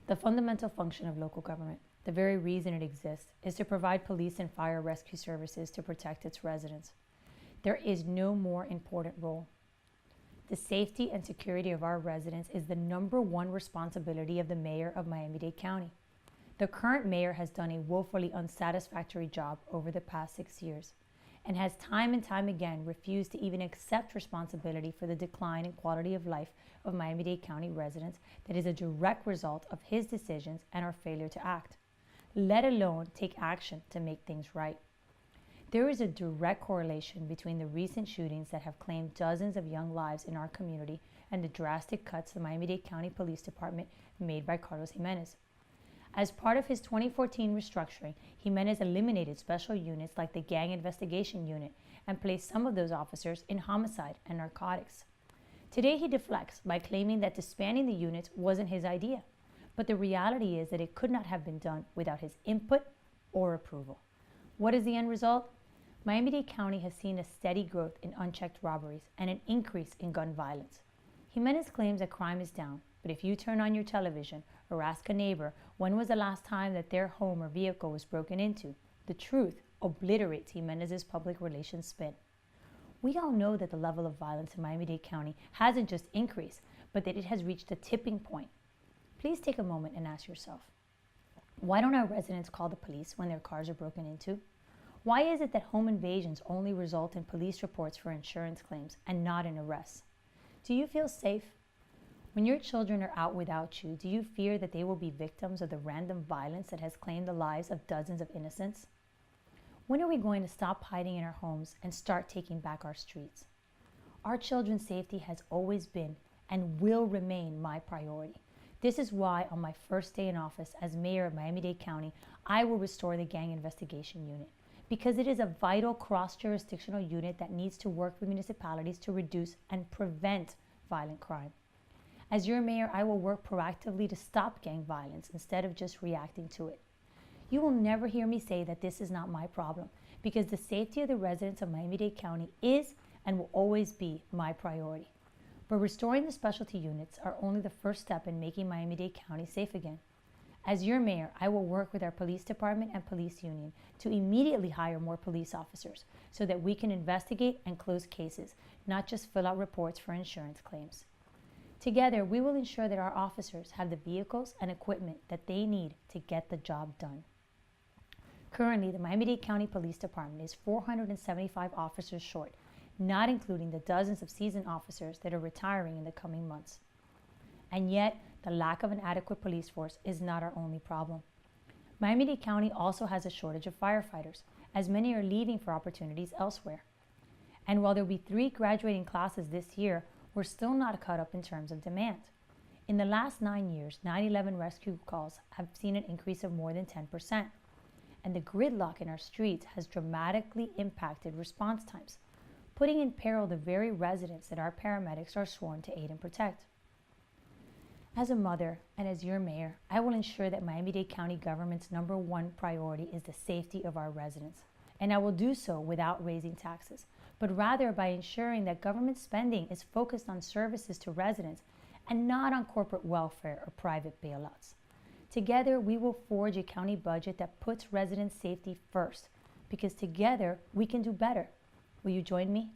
The fundamental function of local government, the very reason it exists, is to provide police and fire rescue services to protect its residents. There is no more important role. The safety and security of our residents is the number one responsibility of the Mayor of Miami-Dade County. The current mayor has done a woefully unsatisfactory job over the past 6 years and has time and time again refused to even accept responsibility for the decline in quality of life of Miami-Dade County residents that is a direct result of his decisions and our failure to act, let alone take action to make things right. There is a direct correlation between the recent shootings that have claimed dozens of young lives in our community and the drastic cuts the Miami-Dade County Police Department made by Carlos Jimenez. As part of his 2014 restructuring, Jimenez eliminated special units like the Gang Investigation Unit and placed some of those officers in homicide and narcotics. Today he deflects by claiming that disbanding the units wasn't his idea, but the reality is that it could not have been done without his input or approval. What is the end result? Miami-Dade County has seen a steady growth in unchecked robberies and an increase in gun violence. Jimenez claims that crime is down, but if you turn on your television or ask a neighbor when was the last time that their home or vehicle was broken into, the truth obliterates Jimenez's public relations spin. We all know that the level of violence in Miami-Dade County hasn't just increased, but that it has reached a tipping point. Please take a moment and ask yourself, why don't our residents call the police when their cars are broken into? Why is it that home invasions only result in police reports for insurance claims and not in arrests? Do you feel safe? When your children are out without you, do you fear that they will be victims of the random violence that has claimed the lives of dozens of innocents? When are we going to stop hiding in our homes and start taking back our streets? Our children's safety has always been and will remain my priority. This is why on my first day in office as mayor of Miami-Dade County, I will restore the Gang Investigation Unit, because it is a vital cross-jurisdictional unit that needs to work with municipalities to reduce and prevent violent crime. As your mayor, I will work proactively to stop gang violence instead of just reacting to it. You will never hear me say that this is not my problem, because the safety of the residents of Miami-Dade County is and will always be my priority. But restoring the specialty units are only the first step in making Miami-Dade County safe again. As your mayor, I will work with our police department and police union to immediately hire more police officers so that we can investigate and close cases, not just fill out reports for insurance claims. Together, we will ensure that our officers have the vehicles and equipment that they need to get the job done. Currently, the Miami-Dade County Police Department is 475 officers short, not including the dozens of seasoned officers that are retiring in the coming months. And yet, the lack of an adequate police force is not our only problem. Miami-Dade County also has a shortage of firefighters, as many are leaving for opportunities elsewhere. And while there will be 3 graduating classes this year, we're still not caught up in terms of demand. In the last 9 years, 911 rescue calls have seen an increase of more than 10%. And the gridlock in our streets has dramatically impacted response times, putting in peril the very residents that our paramedics are sworn to aid and protect. As a mother and as your mayor, I will ensure that Miami-Dade County government's number one priority is the safety of our residents. And I will do so without raising taxes, but rather by ensuring that government spending is focused on services to residents and not on corporate welfare or private bailouts. Together, we will forge a county budget that puts resident safety first, because together we can do better. Will you join me?